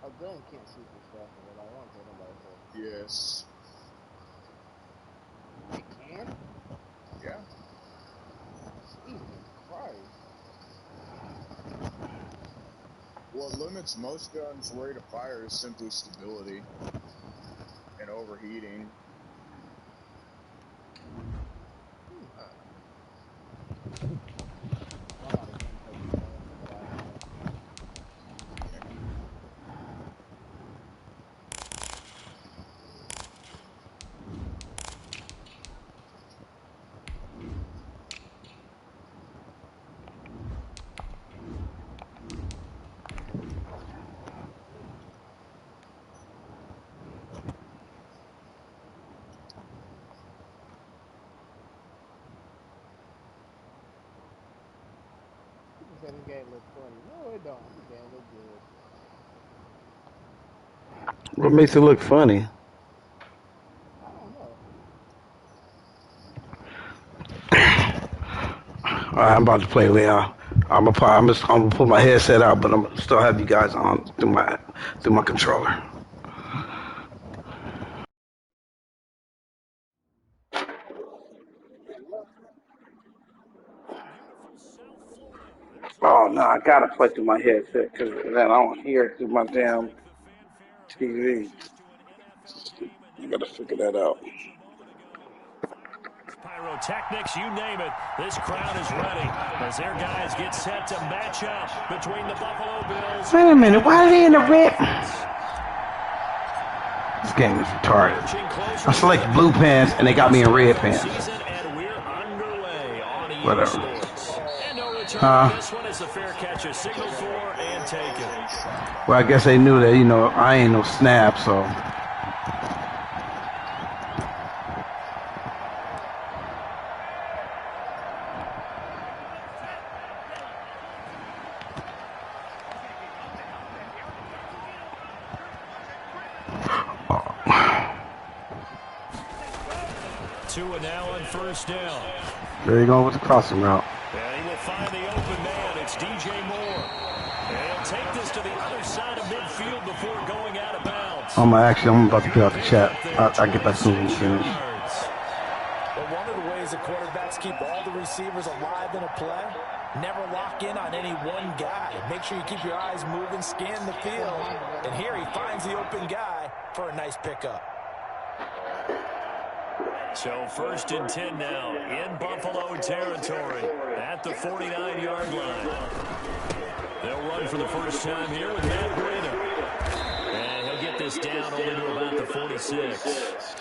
A gun can't see through stuff, but I don't tell nobody Yes. so. It can? Yeah. Jesus Christ. What limits most guns' rate of fire is simply stability and overheating. Somebody can take the gun, but I don't know. People say this game looks funny. No, it don't. This game look good. What makes it look funny? I don't know. All right, I'm about to play Leon. I'm gonna put my headset out, but I'm gonna still have you guys on through my controller. Oh no, I gotta play through my headset because then I don't hear it through my damn TV. I gotta figure that out. Pyrotechnics, you name it. This crowd is ready as their guys get set to match up between the Buffalo Bills. Wait a minute, why are they in the red? This game is retarded. I selected blue pants and they got me in red pants. Whatever. Huh? Well, I guess they knew that, I ain't no snap, so. First down. There you go with the crossing route. And he will find the open man. It's DJ Moore. And he'll take this to the other side of midfield before going out of bounds. I'm about to get out the chat. I'll get back soon as finish. But one of the ways the quarterbacks keep all the receivers alive in a play, never lock in on any one guy. Make sure you keep your eyes moving, scan the field. And here he finds the open guy for a nice pickup. So 1st and 10 now in Buffalo territory at the 49-yard line. They'll run for the first time here with Matt Breida. And he'll get this down only to about the 46.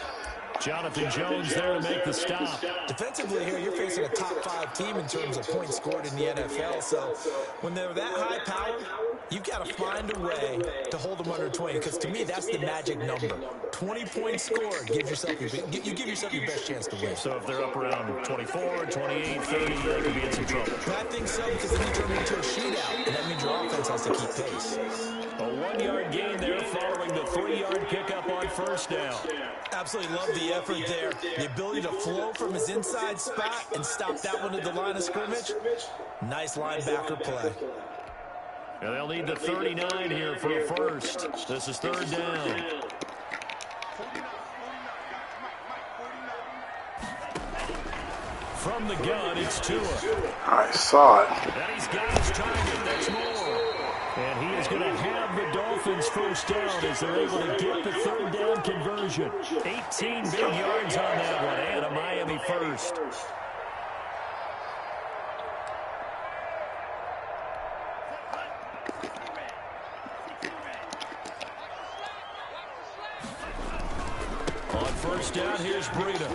Jonathan Jones there to make the stop. Defensively here, you're facing a top 5 team in terms of points scored in the NFL. So when they're that high powered, you've got to find a way to hold them under 20. Because to me, that's the magic number. 20 points scored, you give yourself your best chance to win. So if they're up around 24, 28, 30, they could be in some trouble. I think so, because then you turn into a shootout. And that means your offense has to keep pace. A 1-yard gain there following the 3-yard pickup on first down. Absolutely love the effort there. The ability to flow from his inside spot and stop that one at the line of scrimmage. Nice linebacker play. And they'll need the 39 here for a first. This is 3rd down. From the gun, it's Tua. I saw it. And he's got his target. That's Moore. And he is going to have the Dolphins first down as they're able to get the 3rd down conversion. 18 big yards on that one, and a Miami first. On first down, here's Breida.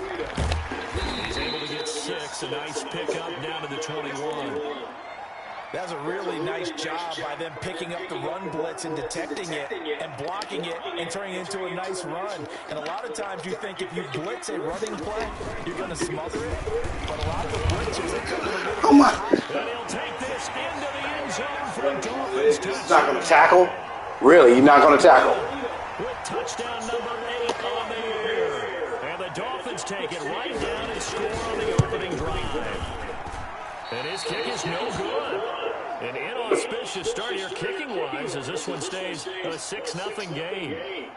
He's able to get 6. A nice pickup down to the 21. That's a really nice job by them picking up the run blitz and detecting it and blocking it and turning it into a nice run. And a lot of times you think if you blitz a running play, you're going to smother it. But a lot of the blitzers, they come in a little Come on. And he'll take this into the end zone for a Dolphins touchdown. He's not going to tackle? Really? You're not going to tackle? With touchdown number 8 on the year. And the Dolphins take it right down and score on the opening drive. And his kick is no good. An inauspicious start here kicking-wise as this one stays a 6-0 game.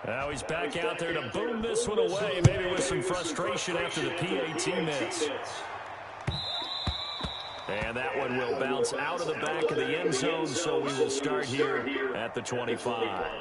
Now he's back out there to boom this one away, maybe with some frustration after the PAT miss. And that one will bounce out of the back of the end zone, so we will start here at the 25.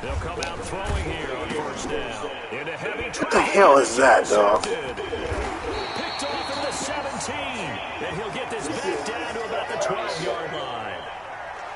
They'll come out throwing here on first down. Into heavy what the hell is that, dog? Picked off at the 17. And he'll get this back down to about the 12-yard line.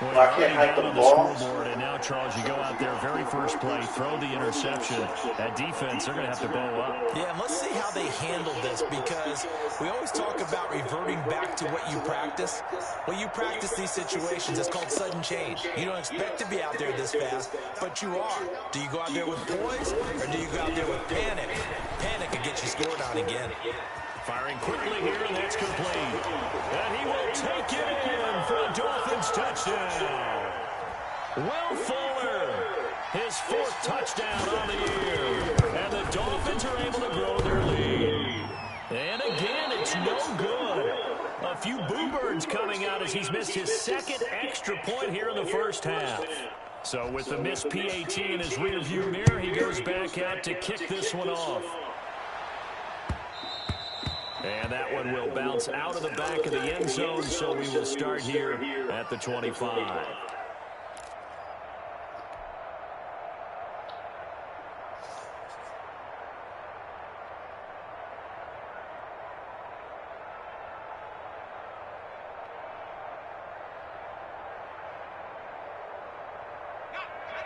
Well, I can't hike the ball. Scoreboard, and now, Charles, you go out there, very first play, throw the interception. That defense, they're going to have to bow up. Yeah, and let's see how they handle this, because we always talk about reverting back to what you practice. When you practice these situations, it's called sudden change. You don't expect to be out there this fast, but you are. Do you go out there with poise, or do you go out there with panic? Panic can get you scored on again. Firing quickly here, and that's complete. And he will take it in for a Dolphins touchdown. Will Fuller, his 4th touchdown on the year. And the Dolphins are able to grow their lead. And again, it's no good. A few boo birds coming out as he's missed his 2nd extra point here in the first half. So with the missed PAT in his rearview mirror, he goes back out to kick this one off. And that one will bounce out of the back of the end zone, so we will start here at the 25.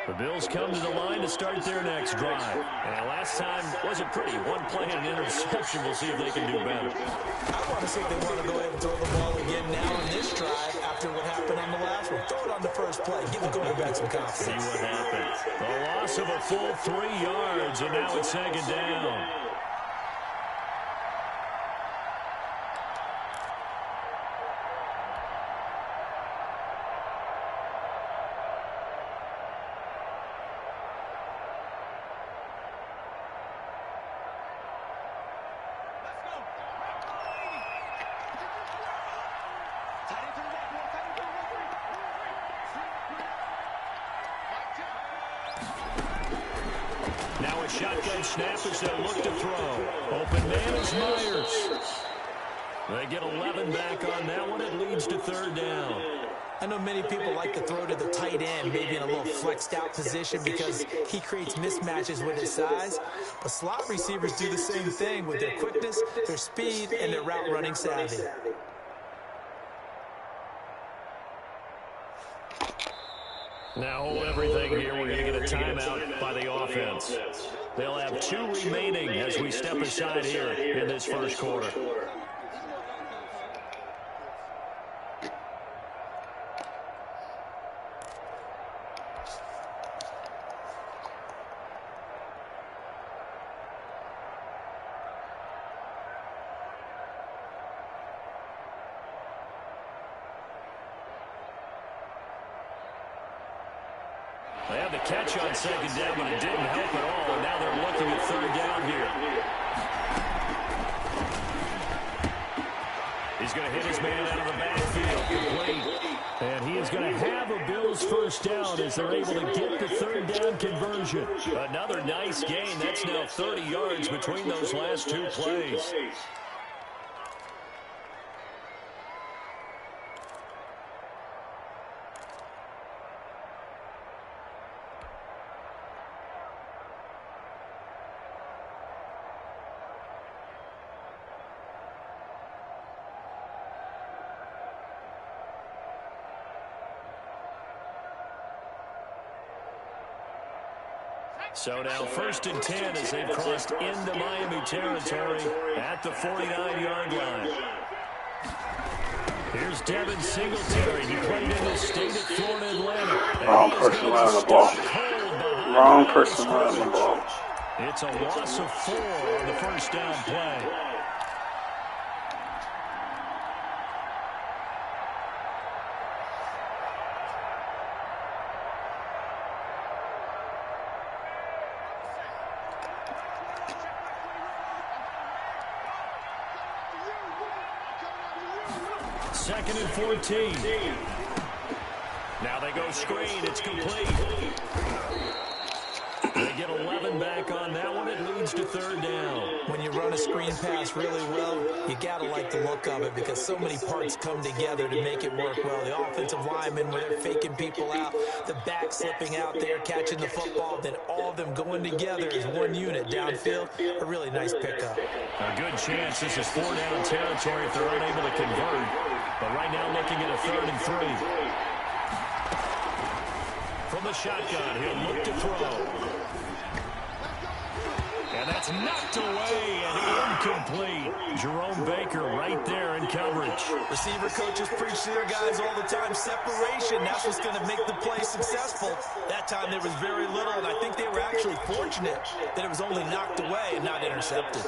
The Bills come to the line to start their next drive. And last time wasn't pretty. One play and an interception. We'll see if they can do better. I want to see if they want to go ahead and throw the ball again now in this drive after what happened on the last one. Throw it on the first play. Give the quarterback some confidence. See what happens. The loss of a full 3 yards, and now it's 2nd down. Now a shotgun snap as they'll look to throw. Open man is Myers. They get 11 back on that one. It leads to 3rd down. I know many people like to throw to the tight end, maybe in a little flexed out position because he creates mismatches with his size. But slot receivers do the same thing with their quickness, their speed, and their route running savvy. Now hold everything here. We're going to get a timeout by the offense. They'll have 2 remaining as we step aside here in this first quarter. They had the catch on 2nd down, but it didn't help at all. And now they're looking at 3rd down here. He's going to hit his man out of the backfield. Complete. And he is going to have a Bills first down as they're able to get the 3rd down conversion. Another nice gain. That's now 30 yards between those last 2 plays. So now 1st and 10 as they've crossed into Miami territory at the 49-yard line. Here's Devin Singletary. He played in the state of Florida Atlantic. Wrong person around the ball. Wrong person running the ball. It's a loss of 4 on the first down play. Second and 14. Now they go screen. It's complete. They get 11 back on that one. It leads to third down. When you run a screen pass really well, you got to like the look of it because so many parts come together to make it work well. The offensive linemen, where they're faking people out, the back slipping out there, catching the football, then all of them going together as one unit downfield. A really nice pickup. A good chance this is 4-down territory if they're unable to convert. But right now looking at a 3rd and 3. From the shotgun, he'll look to throw. And that's knocked away and incomplete. Jerome Baker right there in coverage. Receiver coaches preach to their guys all the time. Separation, that's what's going to make the play successful. That time there was very little, and I think they were actually fortunate that it was only knocked away and not intercepted.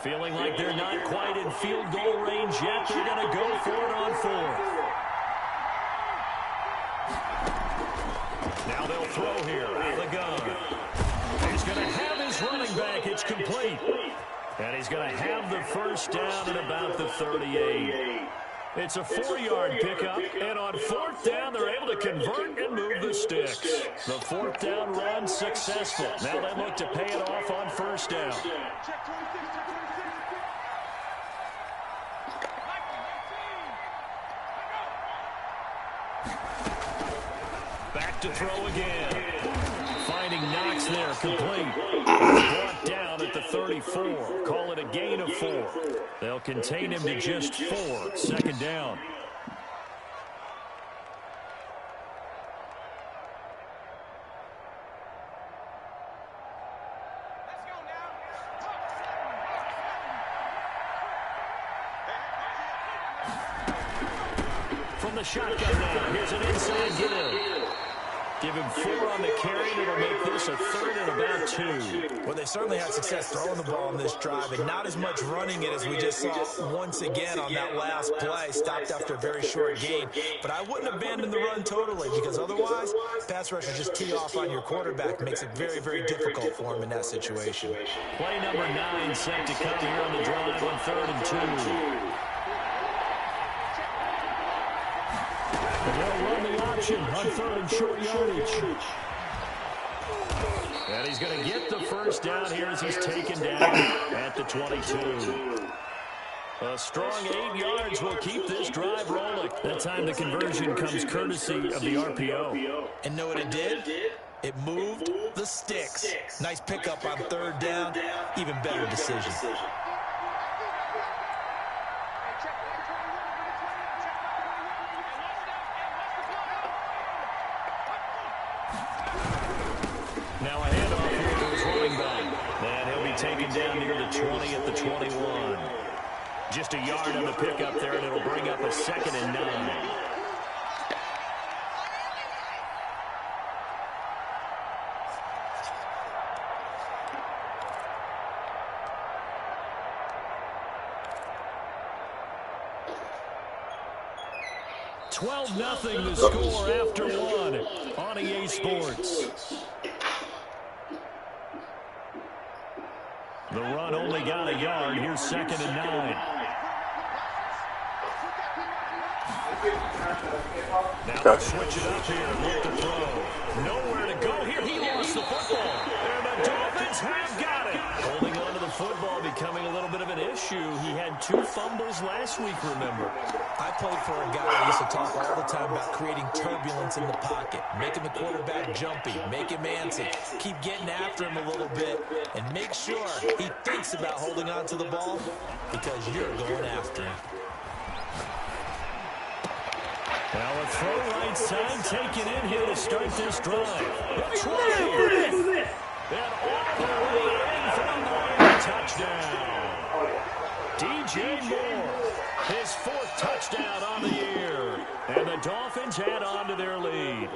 Feeling like they're not quite in field goal range yet. They're going to go for it on 4th. Now they'll throw here out of the gun. He's going to have his running back. It's complete. And he's going to have the first down at about the 38. It's a 4-yard pickup, and on 4th down, they're able to convert and move the sticks. The 4th down run successful. Now they look to pay it off on 1st down. Back to throw again. Finding Knox there, complete. Brought down at the 34. Call it a gain of 4. They'll contain him to just 4. 2nd down. From the shotgun now, here's an inside give. Give him 4 on the carry, and it'll make this a 3rd and about 2. Well, they certainly had success throwing the ball on this drive, and not as much running it as we just saw once again on that last play. Stopped after a very short gain. But I wouldn't abandon the run totally, because otherwise, pass rushers just tee off on your quarterback. Makes it very, very difficult for him in that situation. Play number 9 set to come here on the drive on 3rd and 2. And they'll run the option on 3rd and short yardage. And he's going to get the first down here as he's taken down at the 22. A strong 8 yards will keep this drive rolling. That time the conversion comes courtesy of the RPO. And know what it did? It moved the sticks. Nice pickup on 3rd down. Even better decision. Now a handoff here to his running back. And he'll be taken down near the 20 at the 21. Just a yard on the pickup there, and it'll bring up a 2nd and 9. Nothing to score after 1 on EA Sports. The run only got a yard. Here's 2nd and 9. Now let's switch it up here. Look to throw. Nowhere to go here. He lost the football. And the Dolphins have got it. Holding on to the football becoming a little bit of an issue. He had 2 fumbles last week, remember. I played for a guy who used to talk all the time about creating turbulence in the pocket, making the quarterback jumpy, make him antsy, keep getting after him a little bit, and make sure he thinks about holding on to the ball because you're going after him. Now a throw right side taken in here to start this drive. It's right. And all the way in for another touchdown. DJ Moore, his 4th touchdown on the year. And the Dolphins add on to their lead.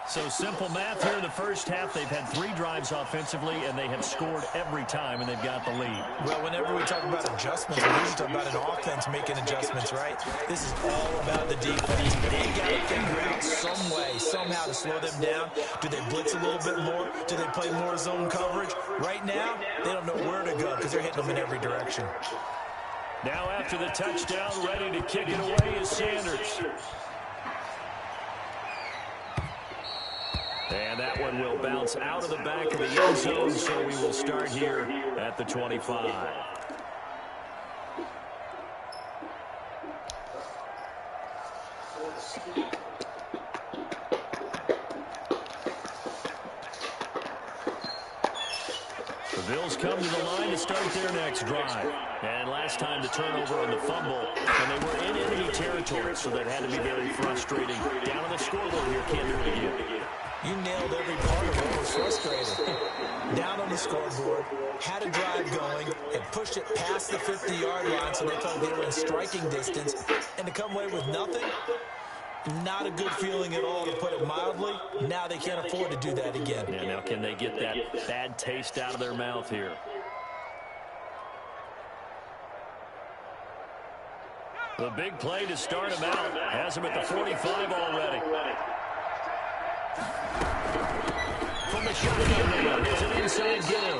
So simple math here in the first half. They've had 3 drives offensively, and they have scored every time, and they've got the lead. Well, whenever we talk about adjustments, we usually talk about an offense making adjustments, right? This is all about the defense. They've got to figure out some way, somehow to slow them down. Do they blitz a little bit more? Do they play more zone coverage? Right now, they don't know where to go because they're hitting them in every direction. Now after the touchdown, ready to kick it away is Sanders. And that one will bounce out of the back of the end zone, so we will start here at the 25. The Bills come to the line to start their next drive. And last time the turnover on the fumble, and they were in enemy territory, so that had to be very frustrating. Down on the scoreboard here, can't do it again. You nailed every part of what was frustrating. Down on the scoreboard, had a drive going, and pushed it past the 50-yard line so they thought they were in striking distance, and to come away with nothing, not a good feeling at all, to put it mildly. Now they can't afford to do that again. Yeah, now can they get that bad taste out of their mouth here? The big play to start him out has him at the 45 already. From the shotgun now, here's an inside give.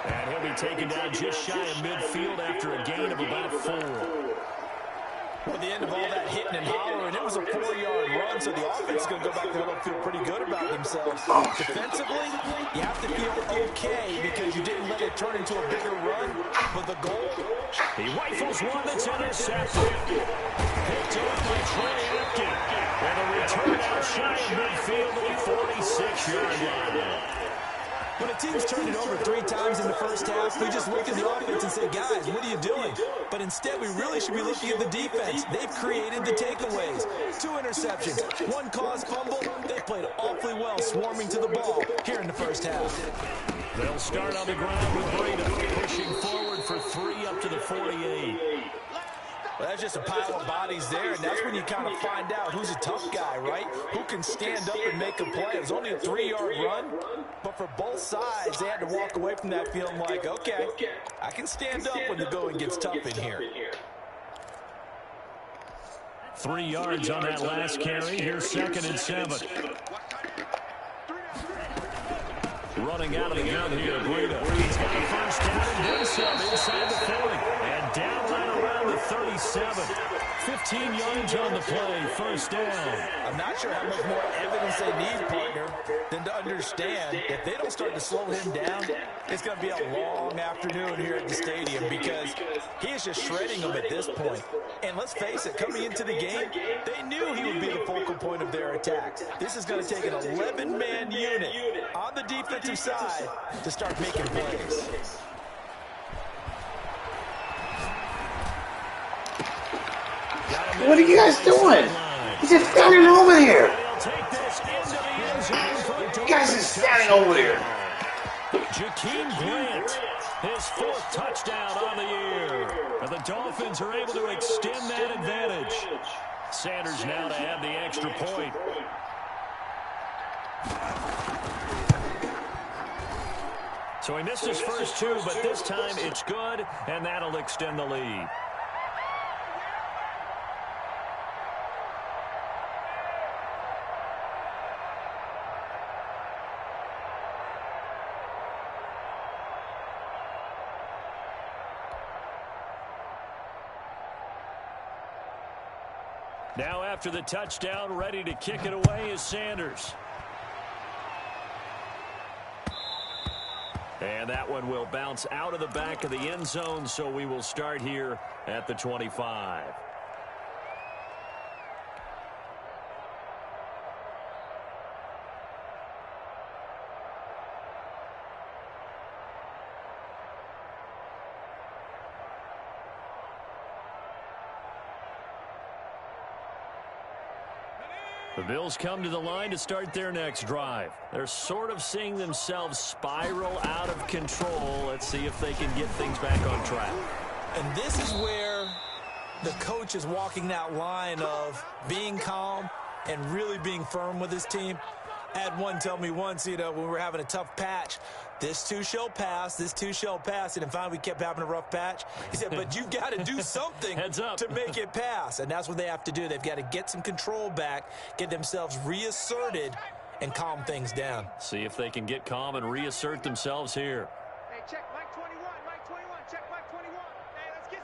And he'll be taken down just shy of midfield after a gain of about 4. Well, at the end of all that hitting and hollering, it was a 4-yard run, so the offense is going to go back there and feel pretty good about themselves. Defensively, you have to feel okay because you didn't let it turn into a bigger run. But the goal, he rifles one that's intercepted. Picked up by Trey Lipkin. And a return out shy of midfield to the 46-yard line. when a team's turned it over 3 times in the first half, we just look at the offense and say, guys, what are you doing? But instead, we really should be looking at the defense. They've created the takeaways. 2 interceptions, 1 caused fumble. They played awfully well swarming to the ball here in the first half. They'll start on the ground with Breida pushing forward for 3 up to the 48. Well, that's just a pile of bodies there, and that's when you kind of find out who's a tough guy, right? Who can stand up and make a play. It was only a 3-yard run, but for both sides, they had to walk away from that feeling like, okay, I can stand up when the going gets tough in here. 3 yards on that last carry. Here's 2nd and 7. Running out of the gun here, Breida. He's got a first down and then some inside the 40. And down right around the 37. 15 yards on the play, first down. I'm not sure how much more evidence they need, partner, than to understand if they don't start to slow him down, it's going to be a long afternoon here at the stadium because he is just shredding them at this point. And let's face it, coming into the game, they knew he would be the focal point of their attack. This is going to take an 11-man unit on the defensive side to start making plays. What are you guys doing? He's just standing over there. You guys are standing over there. Jakeem Grant, his 4th touchdown on the year. And the Dolphins are able to extend that advantage. Sanders now to add the extra point. So he missed his first 2, but this time it's good, and that'll extend the lead. Now after the touchdown, ready to kick it away is Sanders. And that one will bounce out of the back of the end zone, so we will start here at the 25. The Bills come to the line to start their next drive. They're sort of seeing themselves spiral out of control. Let's see if they can get things back on track. And this is where the coach is walking that line of being calm and really being firm with his team. I had one tell me once, when we were having a tough patch, this too shall pass, this too shall pass. And finally we kept having a rough patch. He said, but you've got to do something to make it pass. And that's what they have to do. They've got to get some control back, get themselves reasserted, and calm things down. See if they can get calm and reassert themselves here. Hey, check Mike 21, Mike 21, check Mike 21. Hey, let's get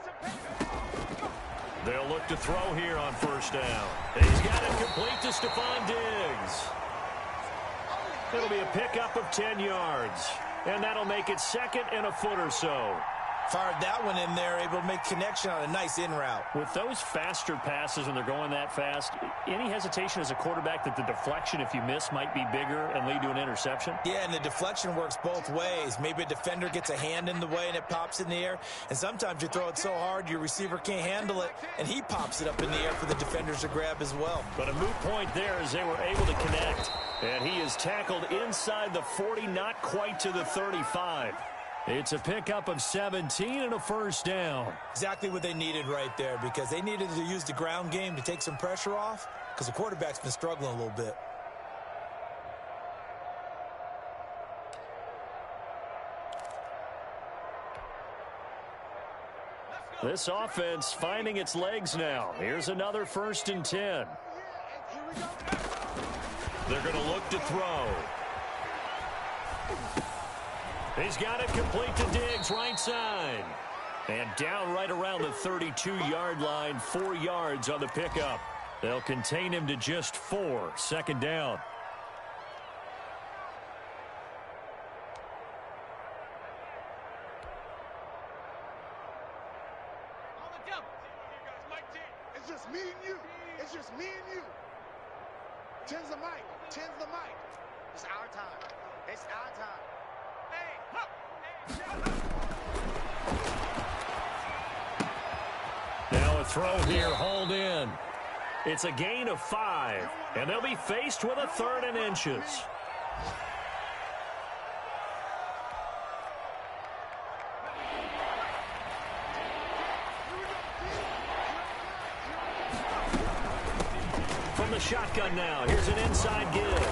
some. They'll look to throw here on first down. He's got it complete to Stephon Diggs. It'll be a pickup of 10 yards. And that'll make it second and a foot or so. Fired that one in there, able to make connection on a nice in route. With those faster passes when they're going that fast, any hesitation as a quarterback that the deflection, if you miss, might be bigger and lead to an interception? Yeah, and the deflection works both ways. Maybe a defender gets a hand in the way and it pops in the air. And sometimes you throw it so hard your receiver can't handle it, and he pops it up in the air for the defenders to grab as well. But a moot point there as they were able to connect. And he is tackled inside the 40, not quite to the 35. It's a pickup of 17 and a first down. Exactly what they needed right there, because they needed to use the ground game to take some pressure off, because the quarterback's been struggling a little bit. This offense finding its legs now. Here's another 1st and 10. They're going to look to throw. He's got it complete to Diggs, right side. And down right around the 32-yard line, 4 yards on the pickup. They'll contain him to just 4, second down. It's just me and you. It's just me and you. Ten's the mic. Ten's the mic. It's our time. It's our time. Now a throw here, hauled in. It's a gain of 5, and they'll be faced with a 3rd and inches. From the shotgun now, here's an inside give.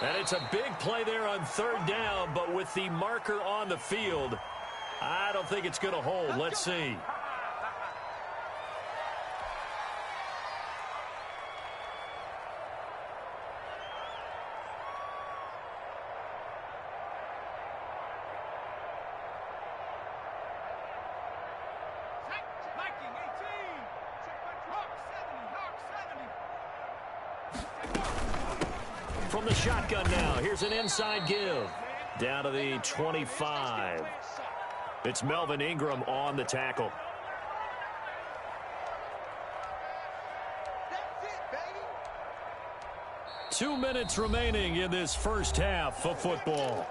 And it's a big play there on 3rd down, but with the marker on the field, I don't think it's going to hold. Let's see. From the shotgun now, here's an inside give. Down to the 25. It's Melvin Ingram on the tackle. That's it, baby. 2 minutes remaining in this first half of football.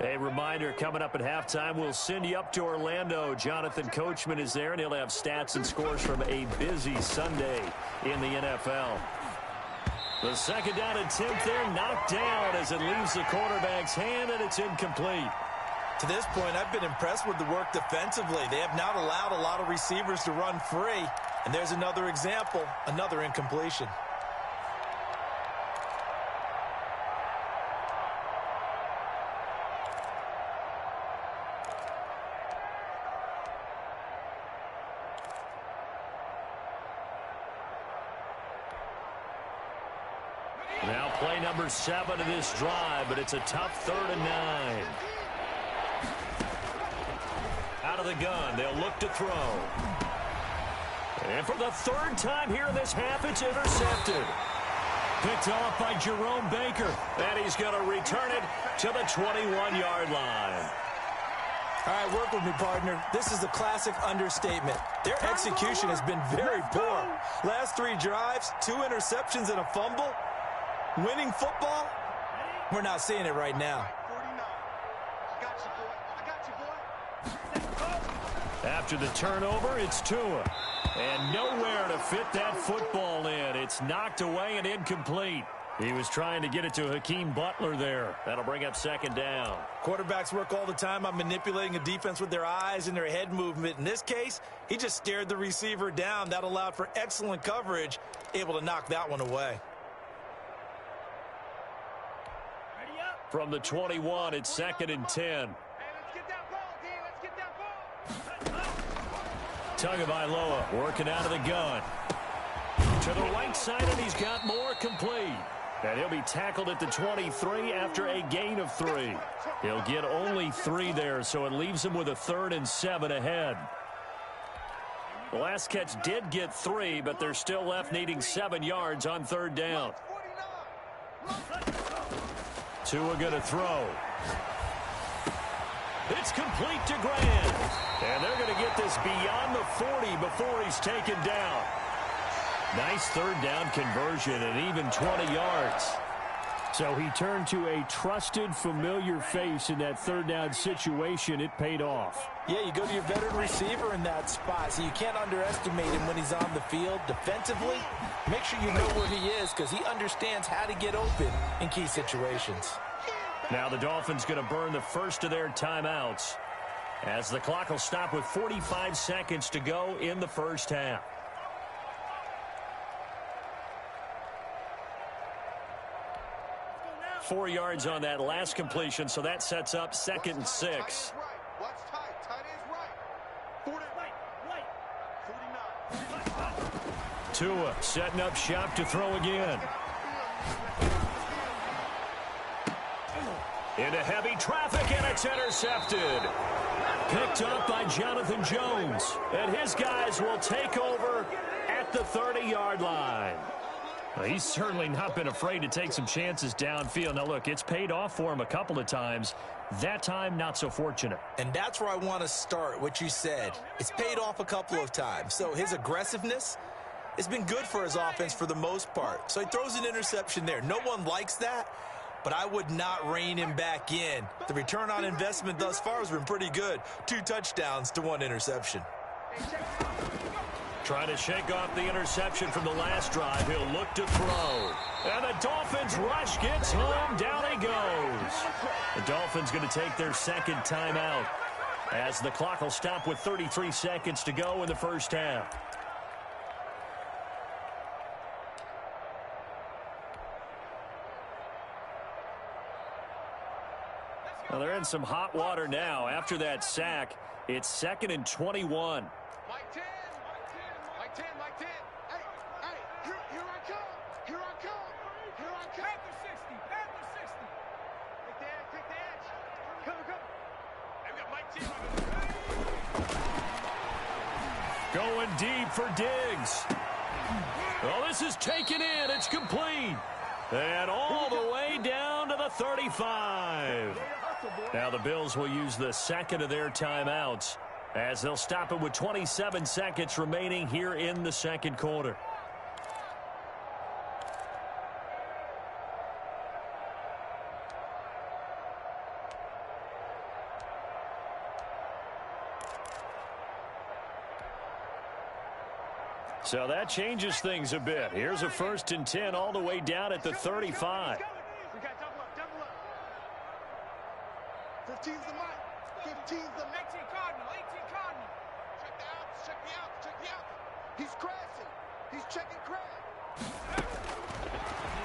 A reminder, coming up at halftime, we'll send you up to Orlando. Jonathan Coachman is there, and he'll have stats and scores from a busy Sunday in the NFL. The 2nd down attempt there, knocked down as it leaves the quarterback's hand, and it's incomplete. To this point, I've been impressed with the work defensively. They have not allowed a lot of receivers to run free. And there's another example, another incompletion. Now play number 7 of this drive, but it's a tough 3rd and 9. Out of the gun, they'll look to throw. And for the 3rd time here in this half, it's intercepted. Picked off by Jerome Baker. And he's going to return it to the 21-yard line. All right, work with me, partner. This is a classic understatement. Their execution has been very poor. Last 3 drives, 2 interceptions and a fumble. Winning football, we're not seeing it right now. 49. I got you, boy. I got you, boy. After the turnover, it's Tua. And nowhere to fit that football in. It's knocked away and incomplete. He was trying to get it to Hakeem Butler there. That'll bring up second down. Quarterbacks work all the time on manipulating a defense with their eyes and their head movement. In this case, he just stared the receiver down. That allowed for excellent coverage, able to knock that one away. From the 21, it's second and 10. Tagovailoa working out of the gun. To the right side, and he's got more complete. And he'll be tackled at the 23 after a gain of 3. He'll get only 3 there, so it leaves him with a 3rd and 7 ahead. The last catch did get 3, but they're still left needing 7 yards on 3rd down. Tua going to throw. It's complete to Grant. And they're going to get this beyond the 40 before he's taken down. Nice 3rd down conversion and even 20 yards. So he turned to a trusted, familiar face in that 3rd down situation. It paid off. Yeah, you go to your veteran receiver in that spot, so you can't underestimate him when he's on the field. Defensively, make sure you know where he is because he understands how to get open in key situations. Now the Dolphins going to burn the first of their timeouts as the clock will stop with 45 seconds to go in the first half. Four yards on that last completion, so that sets up 2nd and 6. Watch tight. Tight is right. 49. Tua setting up shop to throw again. Into heavy traffic, and it's intercepted. Picked up by Jonathan Jones. And his guys will take over at the 30-yard line. Well, he's certainly not been afraid to take some chances downfield. Now, look, it's paid off for him a couple of times. That time, not so fortunate. And that's where I want to start, what you said. It's paid off a couple of times. So his aggressiveness has been good for his offense for the most part. So he throws an interception there. No one likes that, but I would not rein him back in. The return on investment thus far has been pretty good. 2 touchdowns to 1 interception. Trying to shake off the interception from the last drive. He'll look to throw. And the Dolphins rush gets home. Down he goes. The Dolphins going to take their 2nd timeout as the clock will stop with 33 seconds to go in the first half. Well, they're in some hot water now. After that sack, it's 2nd and 21. Mike 10. Mike 10. Mike 10. Hey, here I come. Here I come. Here I come. Panther 60. Panther 60. Take the edge. Come. Hey, we got Mike 10. Going deep for Diggs. Well, this is taken in. It's complete. And all the way down to the 35. Now the Bills will use the 2nd of their timeouts as they'll stop it with 27 seconds remaining here in the 2nd quarter. So that changes things a bit. Here's a 1st and 10 all the way down at the 35. We got double up. 15's the mic. 15's the 18 Cardinal. Check me out. He's crashing. He's checking crash.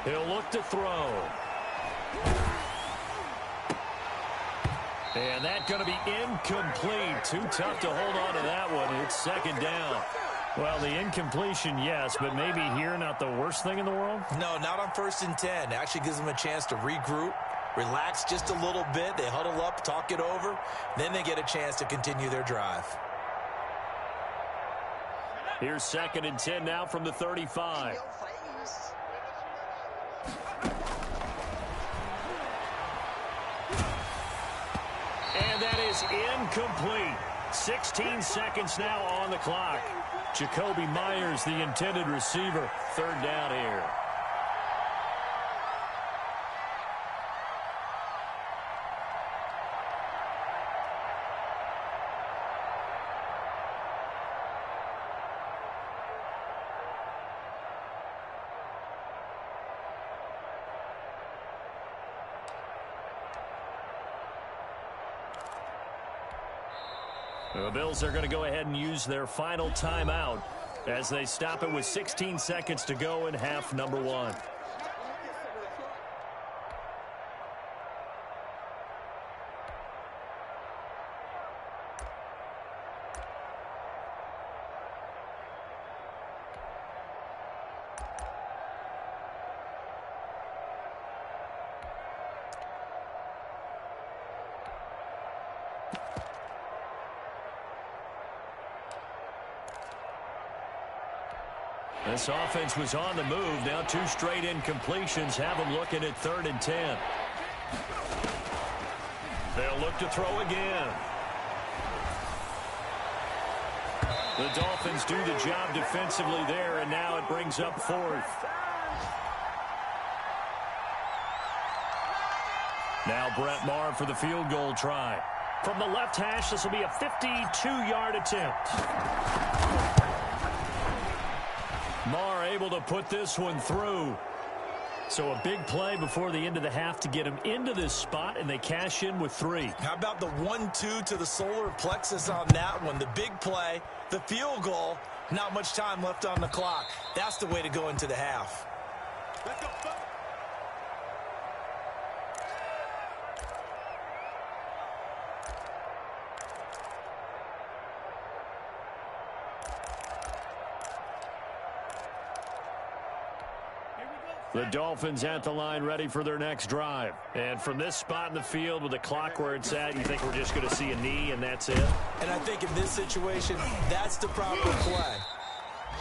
He'll look to throw. And that's going to be incomplete. Too tough to hold on to that one. It's 2nd down. Well, the incompletion, yes, but maybe here not the worst thing in the world? No, not on 1st and 10. It actually gives them a chance to regroup, relax just a little bit. They huddle up, talk it over. Then they get a chance to continue their drive. Here's 2nd and 10 now from the 35. And that is incomplete. 16 seconds now on the clock. Jacoby Myers, the intended receiver. 3rd down here. The Bills are going to go ahead and use their final timeout as they stop it with 16 seconds to go in half number 1. This offense was on the move. Now 2 straight incompletions have them looking at 3rd and 10. They'll look to throw again. The Dolphins do the job defensively there, and now it brings up 4th. Now Brett Maher for the field goal try. From the left hash, this will be a 52-yard attempt. Maher able to put this one through. So a big play before the end of the half to get him into this spot, and they cash in with 3. How about the 1-2 to the solar plexus on that one? The big play, the field goal, not much time left on the clock. That's the way to go into the half. Let's go. The Dolphins at the line ready for their next drive. And from this spot in the field with the clock where it's at, you think we're just going to see a knee and that's it? And I think in this situation, that's the proper play.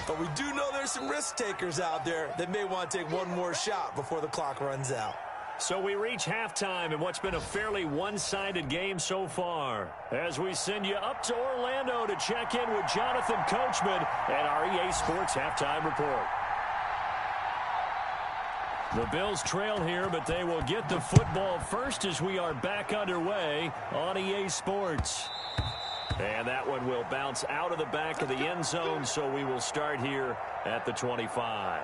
But we do know there's some risk takers out there that may want to take one more shot before the clock runs out. So we reach halftime in what's been a fairly one-sided game so far. As we send you up to Orlando to check in with Jonathan Coachman and our EA Sports Halftime Report. The Bills trail here, but they will get the football first as we are back underway on EA Sports. And that one will bounce out of the back of the end zone, so we will start here at the 25.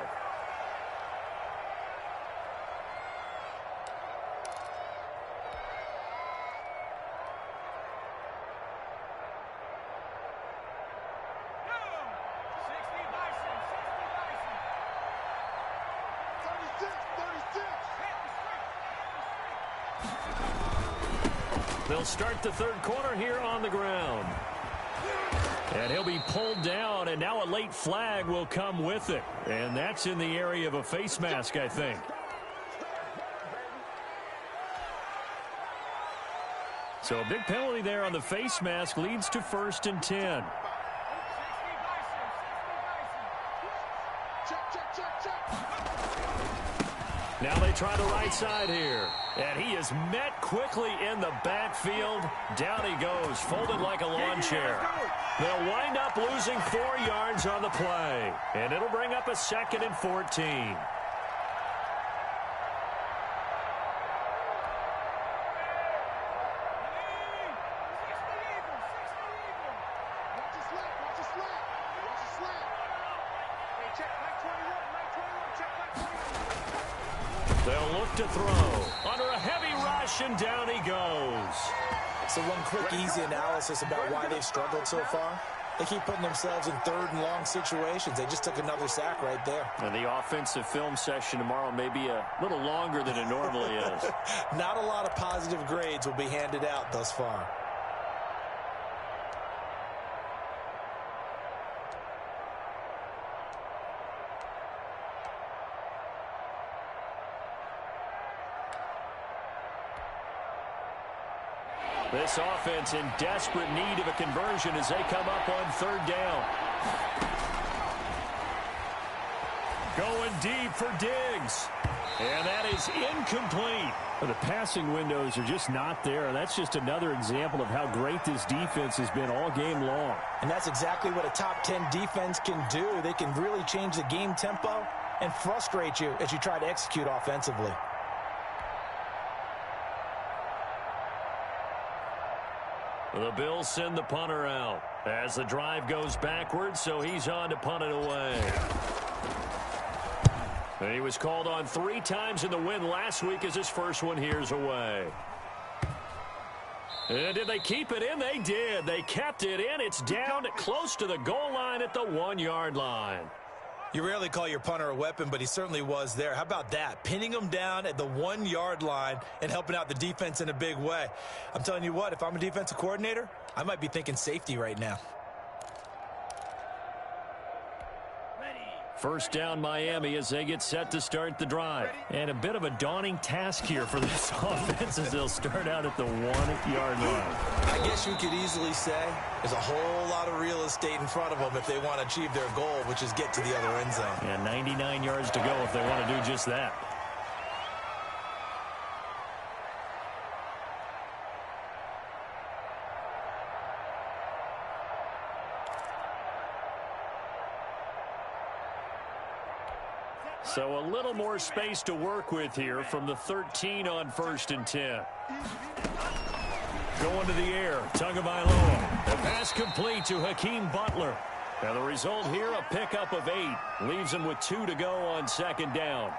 They'll start the third quarter here on the ground. And he'll be pulled down, and now a late flag will come with it. And that's in the area of a face mask, I think. So a big penalty there on the face mask leads to 1st and 10. Now they try the right side here. And he is met quickly in the backfield. Down he goes, folded like a lawn chair. They'll wind up losing 4 yards on the play. And it'll bring up a 2nd and 14. They'll look to throw. Under a heavy rush, and down he goes. So one quick, easy analysis about why they've struggled so far. They keep putting themselves in 3rd and long situations. They just took another sack right there. And the offensive film session tomorrow may be a little longer than it normally is. Not a lot of positive grades will be handed out thus far. This offense in desperate need of a conversion as they come up on 3rd down. Going deep for Diggs. And that is incomplete. The passing windows are just not there. That's just another example of how great this defense has been all game long. And that's exactly what a top 10 defense can do. They can really change the game tempo and frustrate you as you try to execute offensively. The Bills send the punter out as the drive goes backwards, so he's on to punt it away. And he was called on 3 times in the win last week as his first one here's away. And did they keep it in? They did. They kept it in. It's down close to the goal line at the 1-yard line. You rarely call your punter a weapon, but he certainly was there. How about that? Pinning him down at the 1-yard line and helping out the defense in a big way. I'm telling you what, if I'm a defensive coordinator, I might be thinking safety right now. First down Miami as they get set to start the drive. And a bit of a daunting task here for this offense as they'll start out at the 1-yard line. I guess you could easily say there's a whole lot of real estate in front of them if they want to achieve their goal, which is get to the other end zone. And 99 yards to go if they want to do just that. So a little more space to work with here from the 13 on 1st and 10. Going to the air, Tagovailoa. The pass complete to Hakeem Butler. And the result here, a pickup of 8. Leaves him with 2 to go on 2nd down.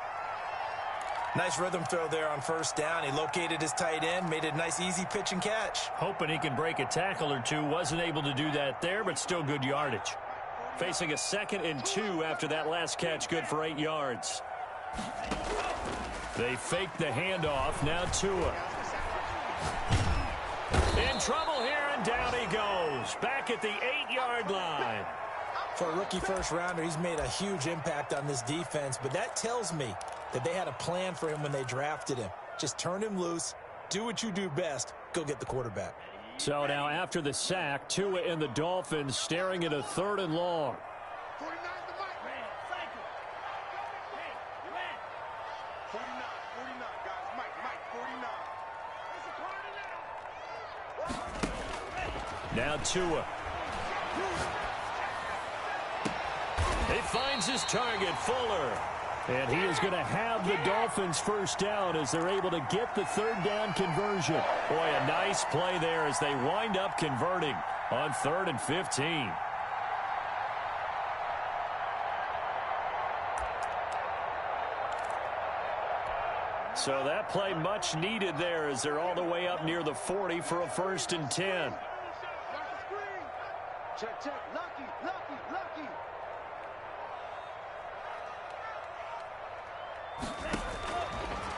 Nice rhythm throw there on 1st down. He located his tight end, made it a nice easy pitch and catch. Hoping he can break a tackle or two. Wasn't able to do that there, but still good yardage. Facing a 2nd and 2 after that last catch, good for 8 yards. They fake the handoff. Now Tua. In trouble here, and down he goes. Back at the 8-yard line. For a rookie first-rounder, he's made a huge impact on this defense, but that tells me that they had a plan for him when they drafted him. Just turn him loose, do what you do best, go get the quarterback. So now after the sack, Tua and the Dolphins staring at a 3rd and long. 49 to Mike. 49, guys. Mike, 49. Now Tua. He finds his target, Fuller. And he is going to have the Dolphins first down as they're able to get the 3rd down conversion. Boy, a nice play there as they wind up converting on 3rd and 15. So that play much needed there as they're all the way up near the 40 for a 1st and 10. Check. Lucky.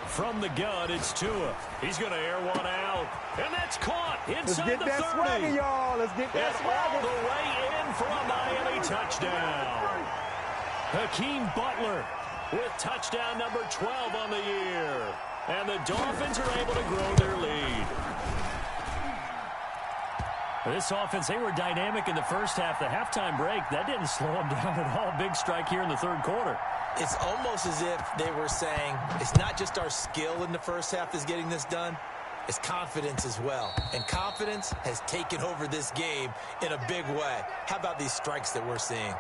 From the gun, it's Tua. He's going to air one out. And that's caught inside the 30. Let's get that swagger, y'all. Let's get that swagger. All the way in for a Miami touchdown. Hakeem Butler with touchdown number 12 on the year. And the Dolphins are able to grow their lead. This offense, they were dynamic in the first half. The halftime break, that didn't slow them down at all. Big strike here in the 3rd quarter. It's almost as if they were saying, it's not just our skill in the first half that's getting this done, it's confidence as well. And confidence has taken over this game in a big way. How about these strikes that we're seeing?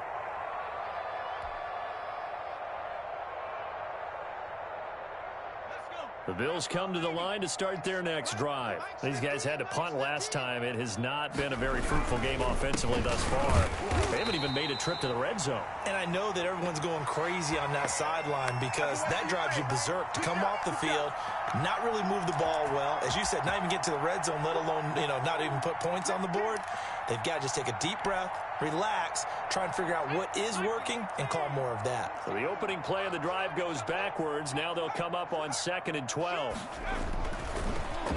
The Bills come to the line to start their next drive. These guys had to punt last time. It has not been a very fruitful game offensively thus far. They haven't even made a trip to the red zone. And I know that everyone's going crazy on that sideline because that drives you berserk to come off the field, not really move the ball well. As you said, not even get to the red zone, let alone, not even put points on the board. They've got to just take a deep breath, relax, try and figure out what is working, and call more of that. So the opening play of the drive goes backwards. Now they'll come up on 2nd and 12.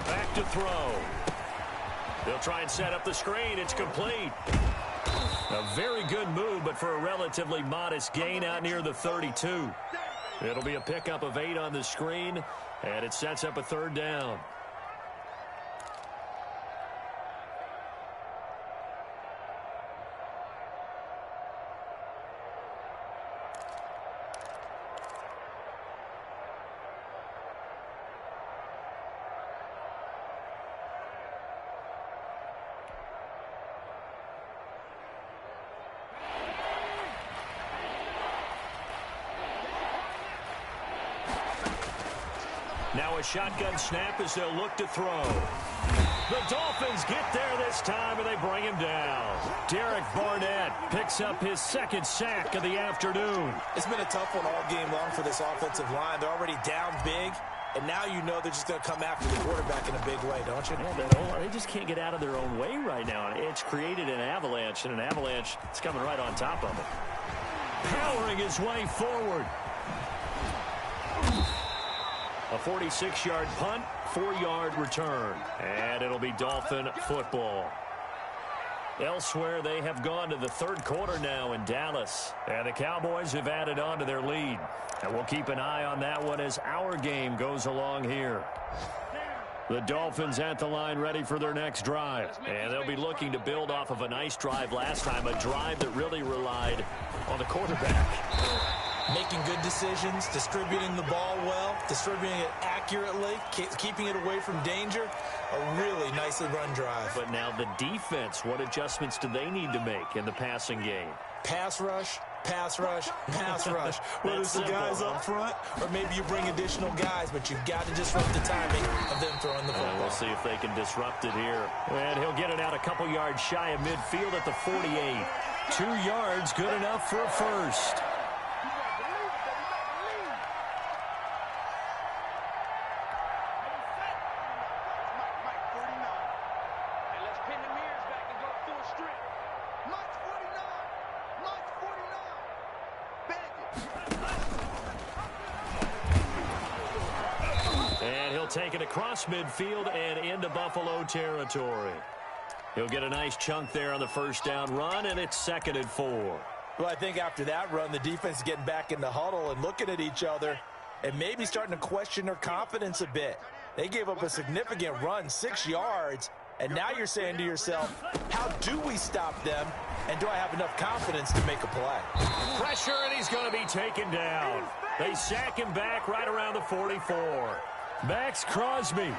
Back to throw. They'll try and set up the screen. It's complete. A very good move, but for a relatively modest gain out near the 32. It'll be a pickup of 8 on the screen, and it sets up a 3rd down. Now a shotgun snap as they'll look to throw. The Dolphins get there this time, and they bring him down. Derek Barnett picks up his 2nd sack of the afternoon. It's been a tough one all game long for this offensive line. They're already down big, and now you know they're just going to come after the quarterback in a big way, don't you? Yeah, they just can't get out of their own way right now. It's created an avalanche, and an avalanche is coming right on top of them. Powering his way forward. A 46-yard punt, 4-yard return. And it'll be Dolphin football. Elsewhere, they have gone to the third quarter now in Dallas. And the Cowboys have added on to their lead. And we'll keep an eye on that one as our game goes along here. The Dolphins at the line ready for their next drive. And they'll be looking to build off of a nice drive last time, a drive that really relied on the quarterback. Making good decisions, distributing the ball well, distributing it accurately, keeping it away from danger. A really nicely run drive. But now the defense, what adjustments do they need to make in the passing game? Pass rush, pass rush, pass rush. Whether it's the guys up front or maybe you bring additional guys, but you've got to disrupt the timing of them throwing the football. We'll see if they can disrupt it here. And he'll get it out a couple yards shy of midfield at the 48. 2 yards, good enough for a first. Take it across midfield and into Buffalo territory. He'll get a nice chunk there on the first down run, and it's 2nd and 4. Well, I think after that run, the defense is getting back in the huddle and looking at each other and maybe starting to question their confidence a bit. They gave up a significant run, 6 yards, and now you're saying to yourself, how do we stop them, and do I have enough confidence to make a play? Pressure, and he's going to be taken down. They sack him back right around the 44. Max Crosby.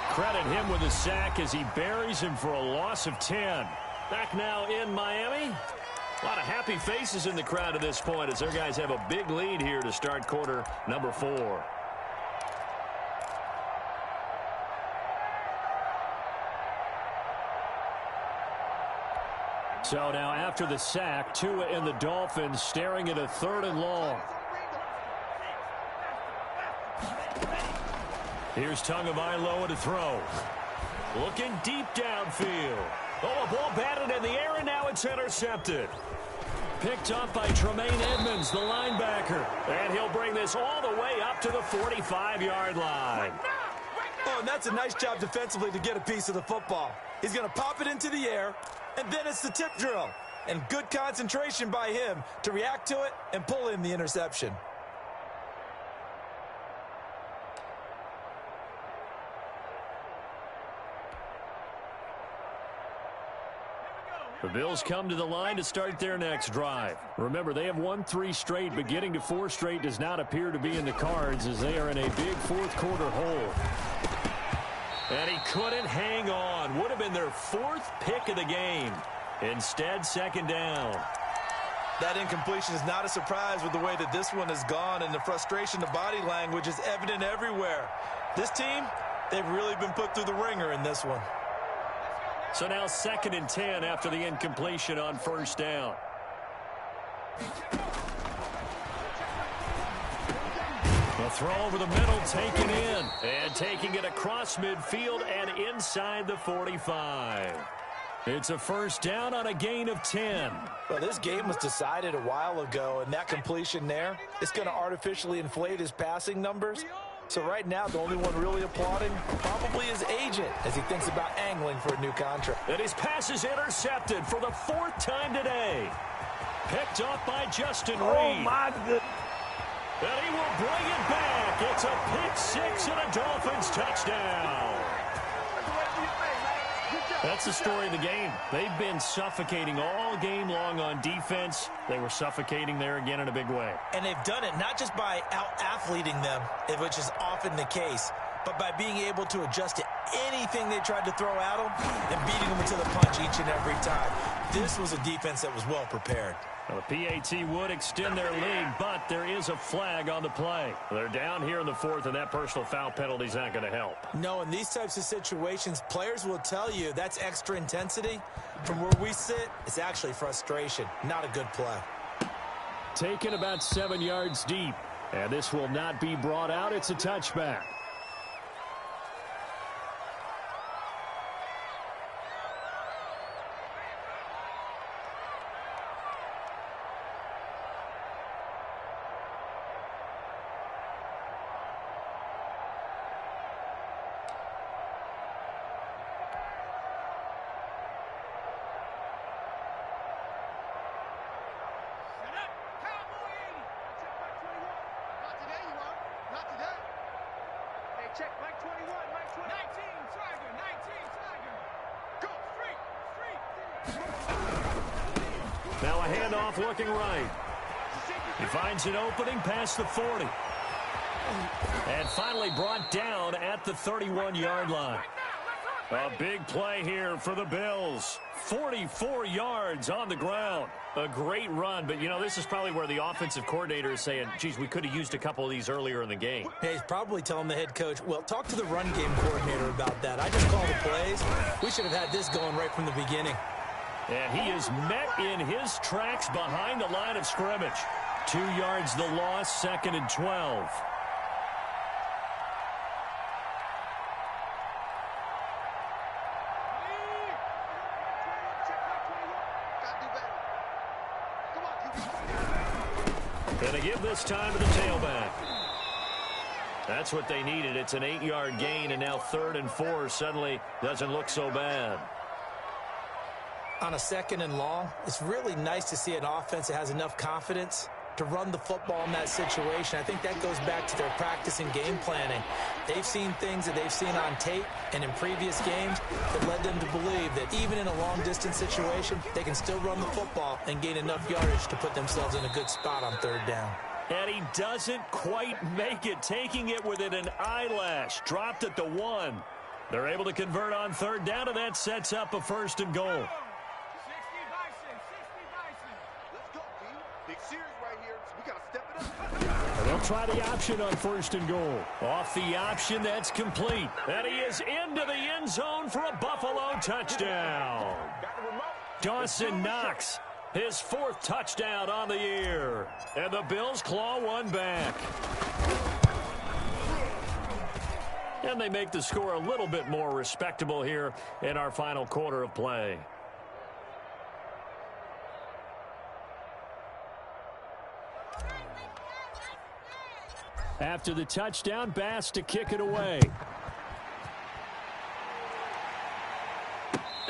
Credit him with a sack as he buries him for a loss of 10. Back now in Miami. A lot of happy faces in the crowd at this point as their guys have a big lead here to start quarter number 4. So now after the sack, Tua and the Dolphins staring at a 3rd and long. Here's Tagovailoa to throw. Looking deep downfield. Oh, a ball batted in the air, and now it's intercepted. Picked up by Tremaine Edmonds, the linebacker. And he'll bring this all the way up to the 45-yard line. Oh, and that's a nice job defensively to get a piece of the football. He's going to pop it into the air, and then it's the tip drill. And good concentration by him to react to it and pull in the interception. The Bills come to the line to start their next drive. Remember, they have won 3 straight, but getting to 4 straight does not appear to be in the cards as they are in a big 4th quarter hole. And he couldn't hang on. Would have been their 4th pick of the game. Instead, 2nd down. That incompletion is not a surprise with the way that this one has gone, and the frustration, the body language is evident everywhere. This team, they've really been put through the ringer in this one. So now 2nd and 10 after the incompletion on 1st down. A throw over the middle taken in. And taking it across midfield and inside the 45. It's a 1st down on a gain of 10. Well, this game was decided a while ago, and that completion there, it's going to artificially inflate his passing numbers. So right now, the only one really applauding probably his agent as he thinks about angling for a new contract. And his pass is intercepted for the 4th time today. Picked up by Justin Reed. Oh, my goodness. And he will bring it back. It's a pick 6 and a Dolphins touchdown. That's the story of the game. They've been suffocating all game long on defense. They were suffocating there again in a big way. And they've done it not just by out-athleting them, which is often the case, but by being able to adjust to anything they tried to throw at them and beating them to the punch each and every time. This was a defense that was well prepared. Well, the PAT would extend their lead, but there is a flag on the play. They're down here in the 4th, and that personal foul penalty is not going to help. No, in these types of situations, players will tell you that's extra intensity. From where we sit, it's actually frustration, not a good play. Taken about 7 yards deep, and this will not be brought out. It's a touchback. check. Mike 21, Mike 20. 19, Tiger, 19, Tiger. Go, straight. Now a handoff looking right. He finds an opening past the 40. And finally brought down at the 31-yard line. A big play here for the Bills. 44 yards on the ground. A great run, but, you know, this is probably where the offensive coordinator is saying, geez, we could have used a couple of these earlier in the game. Yeah, he's probably telling the head coach, well, talk to the run game coordinator about that. I just call the plays. We should have had this going right from the beginning. And he is met in his tracks behind the line of scrimmage. 2 yards the loss, 2nd and 12. And they give this time to the tailback. That's what they needed. It's an 8-yard gain, and now 3rd and 4 suddenly doesn't look so bad. On a 2nd and long, it's really nice to see an offense that has enough confidence to run the football in that situation. I think that goes back to their practice and game planning. They've seen things that they've seen on tape and in previous games that led them to believe that even in a long-distance situation, they can still run the football and gain enough yardage to put themselves in a good spot on 3rd down. And he doesn't quite make it, taking it within an eyelash. Dropped at the 1. They're able to convert on 3rd down, and that sets up a 1st and goal. They'll try the option on 1st and goal. Off the option, that's complete. And he is into the end zone for a Buffalo touchdown. Dawson Knox, his 4th touchdown on the year. And the Bills claw one back. And they make the score a little bit more respectable here in our final quarter of play. After the touchdown, Bass to kick it away.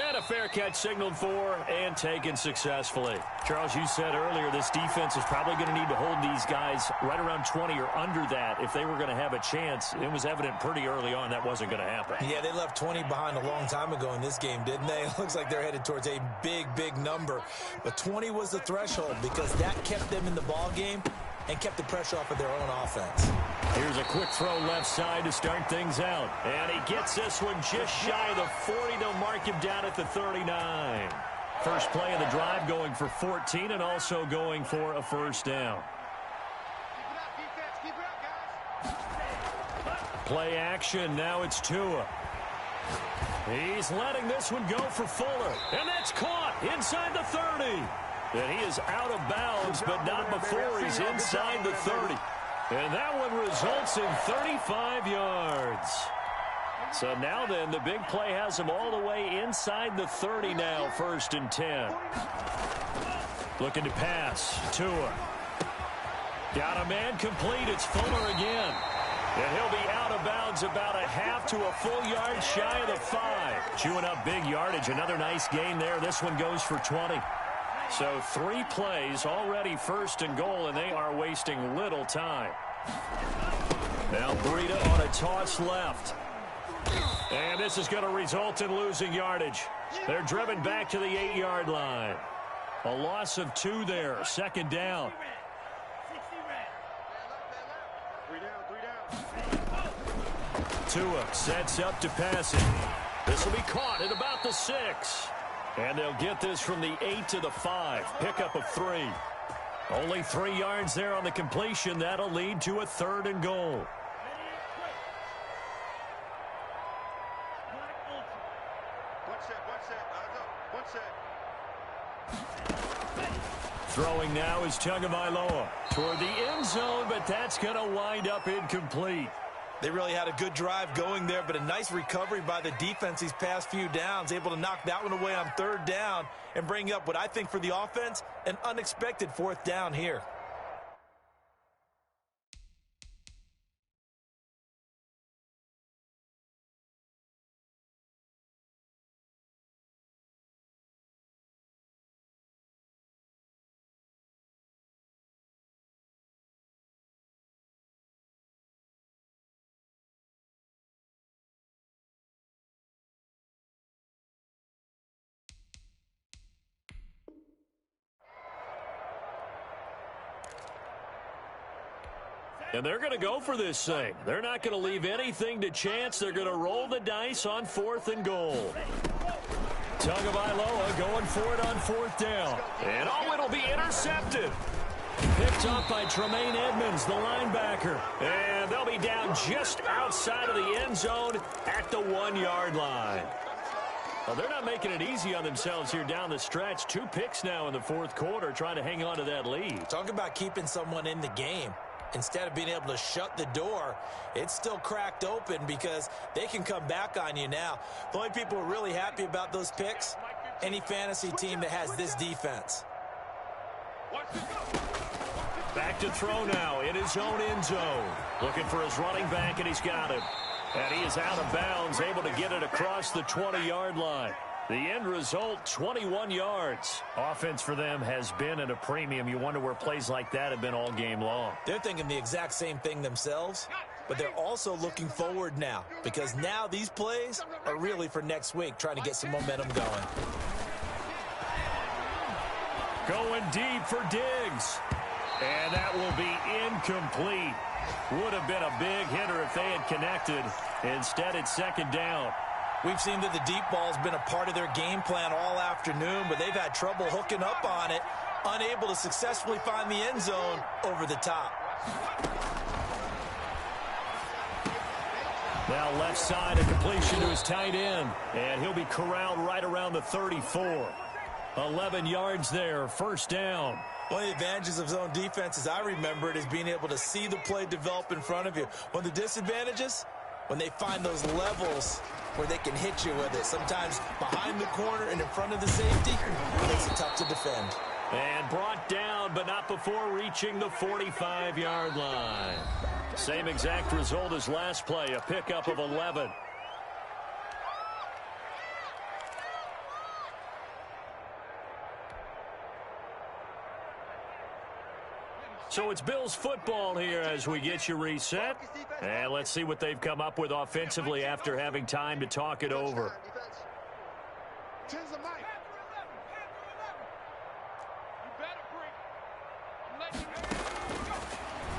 And a fair catch signaled for and taken successfully. Charles, you said earlier this defense is probably going to need to hold these guys right around 20 or under that if they were going to have a chance. It was evident pretty early on that wasn't going to happen. Yeah, they left 20 behind a long time ago in this game, didn't they? It looks like they're headed towards a big, big number. But 20 was the threshold because that kept them in the ball game and kept the pressure off of their own offense. Here's a quick throw left side to start things out. And he gets this one just shy of the 40. They'll mark him down at the 39. First play of the drive going for 14 and also going for a 1st down. Play action. Now it's Tua. He's letting this one go for Fuller. And that's caught inside the 30. And he is out of bounds, but not before he's inside the 30. And that one results in 35 yards. So now then, the big play has him all the way inside the 30 now, 1st and 10. Looking to pass. Tua. Got a man complete. It's Fuller again. And he'll be out of bounds about a half to a full yard shy of the 5. Chewing up big yardage. Another nice gain there. This one goes for 20. So 3 plays already 1st and goal, and they are wasting little time. Now Breida on a toss left. And this is going to result in losing yardage. They're driven back to the 8-yard line. A loss of 2 there, 2nd down. Tua sets up to pass it. This will be caught at about the 6. And they'll get this from the 8 to the 5. Pickup of 3. Only 3 yards there on the completion. That'll lead to a 3rd and goal. Throwing now is Tagovailoa toward the end zone, but that's going to wind up incomplete. They really had a good drive going there, but a nice recovery by the defense these past few downs, able to knock that one away on 3rd down and bring up what I think for the offense, an unexpected 4th down here. And they're going to go for this thing. They're not going to leave anything to chance. They're going to roll the dice on 4th and goal. Tagovailoa going for it on 4th down. And it'll be intercepted. Picked up by Tremaine Edmonds, the linebacker. And they'll be down just outside of the end zone at the 1-yard line. Well, they're not making it easy on themselves here down the stretch. 2 picks now in the 4th quarter trying to hang on to that lead. Talk about keeping someone in the game. Instead of being able to shut the door, it's still cracked open because they can come back on you now. The only people who are really happy about those picks, any fantasy team that has this defense. Back to throw now in his own end zone. Looking for his running back, and he's got him. And he is out of bounds, able to get it across the 20-yard line. The end result, 21 yards. Offense for them has been at a premium. You wonder where plays like that have been all game long. They're thinking the exact same thing themselves, but they're also looking forward now because now these plays are really for next week, trying to get some momentum going. Going deep for Diggs. And that will be incomplete. Would have been a big hitter if they had connected. Instead, it's 2nd down. We've seen that the deep ball's been a part of their game plan all afternoon, but they've had trouble hooking up on it, unable to successfully find the end zone over the top. Now left side, a completion to his tight end, and he'll be corralled right around the 34. 11 yards there, 1st down. One of the advantages of zone defense, as I remember it, is being able to see the play develop in front of you. One of the disadvantages, when they find those levels where they can hit you with it. Sometimes behind the corner and in front of the safety, it makes it tough to defend. And brought down, but not before reaching the 45-yard line. Same exact result as last play, a pickup of 11. So it's Bills football here as we get you reset. And let's see what they've come up with offensively after having time to talk it over.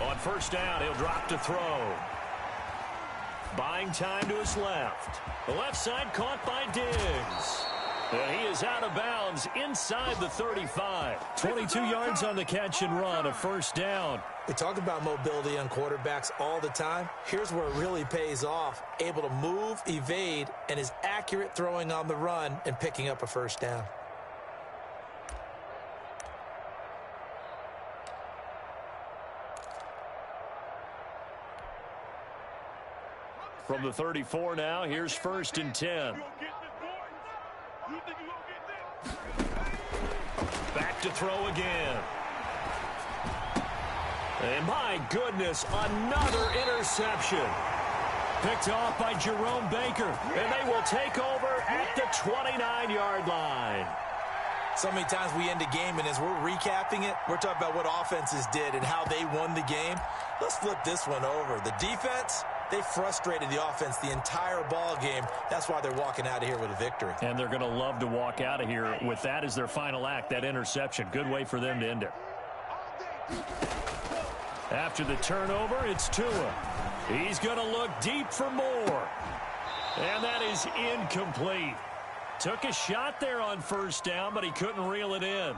On 1st down, he'll drop to throw. Buying time to his left. The left side caught by Diggs. And he is out of bounds inside the 35. 22 yards on the catch and run, a 1st down. We talk about mobility on quarterbacks all the time. Here's where it really pays off. Able to move, evade, and is accurate throwing on the run and picking up a 1st down. From the 34 now, here's 1st and 10. Back to throw again. And my goodness, another interception. Picked off by Jerome Baker. And they will take over at the 29-yard line. So many times we end a game, and as we're recapping it, we're talking about what offenses did and how they won the game. Let's flip this one over. The defense, they frustrated the offense the entire ball game. That's why they're walking out of here with a victory. And they're going to love to walk out of here with that as their final act, that interception. Good way for them to end it. After the turnover, it's Tua. He's going to look deep for more. And that is incomplete. Took a shot there on 1st down, but he couldn't reel it in.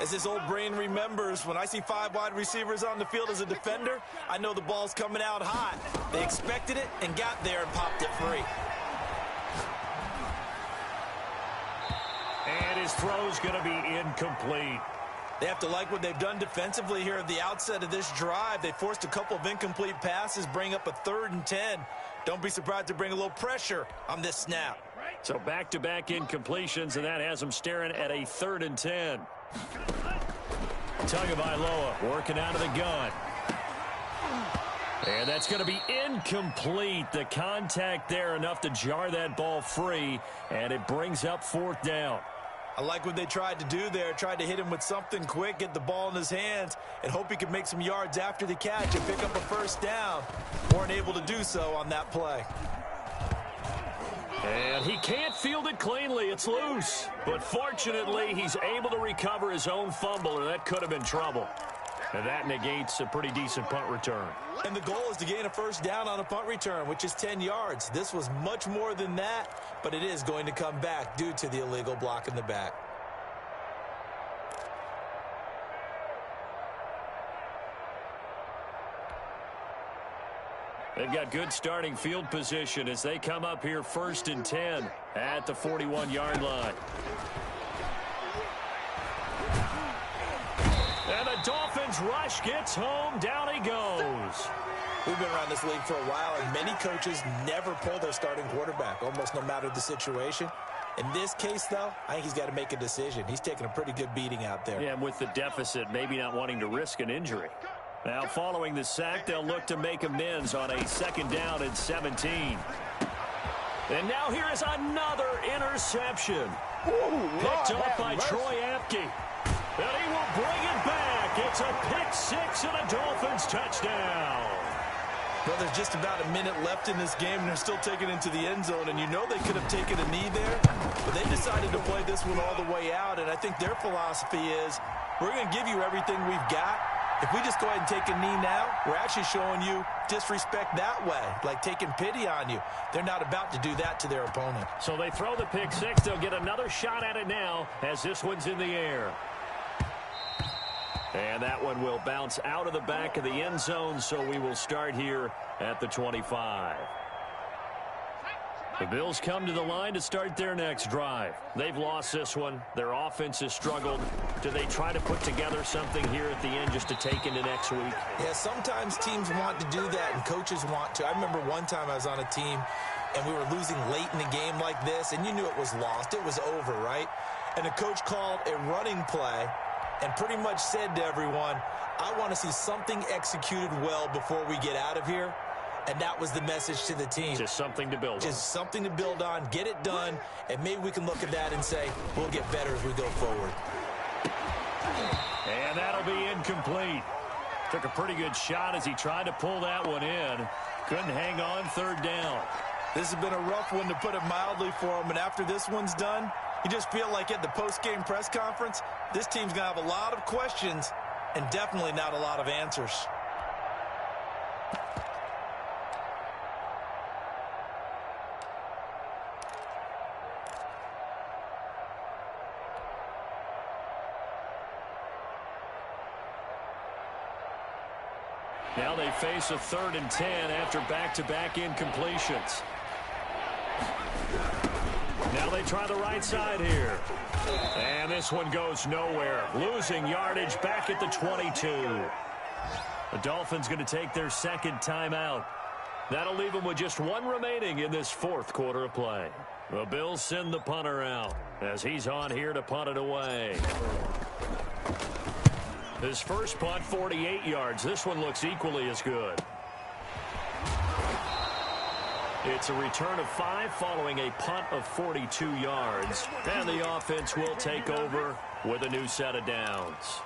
As his old brain remembers, when I see 5 wide receivers on the field as a defender, I know the ball's coming out hot. They expected it and got there and popped it free. And his throw's going to be incomplete. They have to like what they've done defensively here at the outset of this drive. They forced a couple of incomplete passes, bring up a 3rd and 10. Don't be surprised to bring a little pressure on this snap. So back-to-back incompletions, and that has them staring at a 3rd and 10. Tagovailoa working out of the gun. And that's going to be incomplete. The contact there enough to jar that ball free, and it brings up 4th down. I like what they tried to do there. Tried to hit him with something quick, get the ball in his hands, and hope he could make some yards after the catch and pick up a 1st down. Weren't able to do so on that play. And he can't field it cleanly. It's loose. But fortunately, he's able to recover his own fumble, or that could have been trouble. And that negates a pretty decent punt return. And the goal is to gain a first down on a punt return, which is 10 yards. This was much more than that, but it is going to come back due to the illegal block in the back. They've got good starting field position as they come up here 1st and 10 at the 41-yard line. And the Dolphins rush gets home. Down he goes. We've been around this league for a while, and many coaches never pull their starting quarterback, almost no matter the situation. In this case, though, I think he's got to make a decision. He's taking a pretty good beating out there. Yeah, and with the deficit, maybe not wanting to risk an injury. Now, following the sack, they'll look to make amends on a 2nd down and 17. And now here is another interception. Picked up by Troy Apke. And he will bring it back. It's a pick 6 and a Dolphins touchdown. Well, there's just about a minute left in this game, and they're still taking it into the end zone. And you know they could have taken a knee there, but they decided to play this one all the way out. And I think their philosophy is, we're going to give you everything we've got. If we just go ahead and take a knee now, we're actually showing you disrespect that way, like taking pity on you. They're not about to do that to their opponent. So they throw the pick 6. They'll get another shot at it now as this one's in the air. And that one will bounce out of the back of the end zone, so we will start here at the 25. The Bills come to the line to start their next drive. They've lost this one. Their offense has struggled. Do they try to put together something here at the end just to take into next week? Yeah, sometimes teams want to do that and coaches want to. I remember one time I was on a team and we were losing late in the game like this, and you knew it was lost. It was over, right? And the coach called a running play and pretty much said to everyone, I want to see something executed well before we get out of here. And that was the message to the team. Just something to build on. Just something to build on, get it done, and maybe we can look at that and say, we'll get better as we go forward. And that'll be incomplete. Took a pretty good shot as he tried to pull that one in. Couldn't hang on 3rd down. This has been a rough one, to put it mildly, for him. And after this one's done, you just feel like at the post-game press conference, this team's going to have a lot of questions and definitely not a lot of answers. Now they face a 3rd and 10 after back-to-back incompletions. Now they try the right side here. And this one goes nowhere. Losing yardage back at the 22. The Dolphins going to take their 2nd timeout. That'll leave them with just 1 remaining in this 4th quarter of play. The Bills send the punter out as he's on here to punt it away. His first punt, 48 yards. This one looks equally as good. It's a return of 5 following a punt of 42 yards. And the offense will take over with a new set of downs.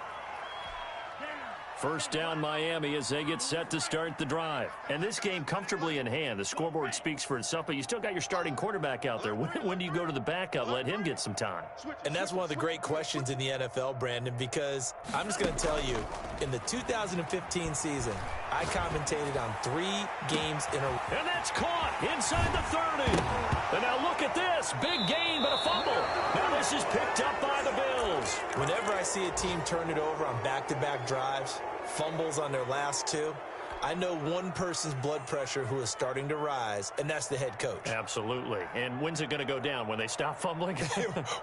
First down Miami as they get set to start the drive. And this game comfortably in hand. The scoreboard speaks for itself, but you still got your starting quarterback out there. When do you go to the backup? Let him get some time. And that's one of the great questions in the NFL, Brandon, because I'm just going to tell you, in the 2015 season, I commentated on 3 games in a row. And that's caught inside the 30. And now look at this. Big gain, but a fumble. Now this is picked up by the Bills. Whenever I see a team turn it over on back-to-back drives, fumbles on their last 2, I know one person's blood pressure who is starting to rise, and that's the head coach. Absolutely. And when's it going to go down? When they stop fumbling?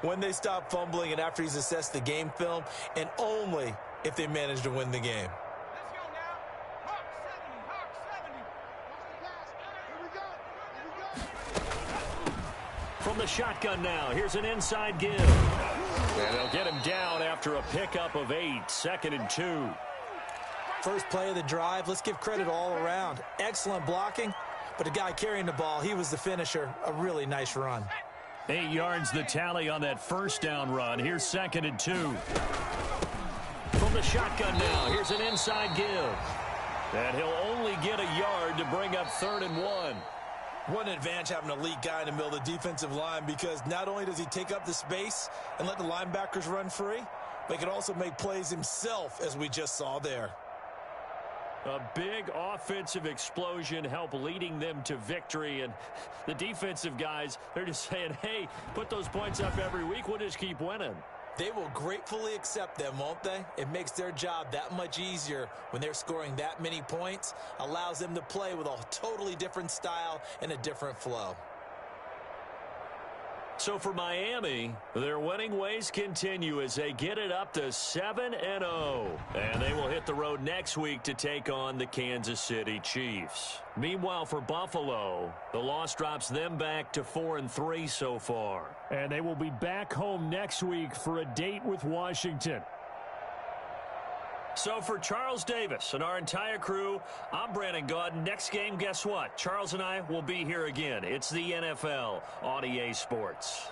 When they stop fumbling and after he's assessed the game film, and only if they manage to win the game. Let's go now. Hawk 70. Hawk 70. Watch the pass. Here we go. From the shotgun now, here's an inside give. And they'll get him down after a pickup of 8, 2nd and 2. First play of the drive, let's give credit all around. Excellent blocking, but the guy carrying the ball, he was the finisher. A really nice run. 8 yards the tally on that first down run. Here's 2nd and 2. From the shotgun now, here's an inside give. And he'll only get a yard to bring up 3rd and 1. What an advantage having an elite guy in the middle of the defensive line, because not only does he take up the space and let the linebackers run free, but he can also make plays himself, as we just saw there. A big offensive explosion helped leading them to victory, and the defensive guys, they're just saying, hey, put those points up every week, we'll just keep winning. They will gratefully accept them, won't they? It makes their job that much easier when they're scoring that many points, allows them to play with a totally different style and a different flow. So for Miami, their winning ways continue as they get it up to 7-0. And they will hit the road next week to take on the Kansas City Chiefs. Meanwhile, for Buffalo, the loss drops them back to 4-3 so far. And they will be back home next week for a date with Washington. So for Charles Davis and our entire crew, I'm Brandon Gaudin. Next game, guess what? Charles and I will be here again. It's the NFL on EA Sports.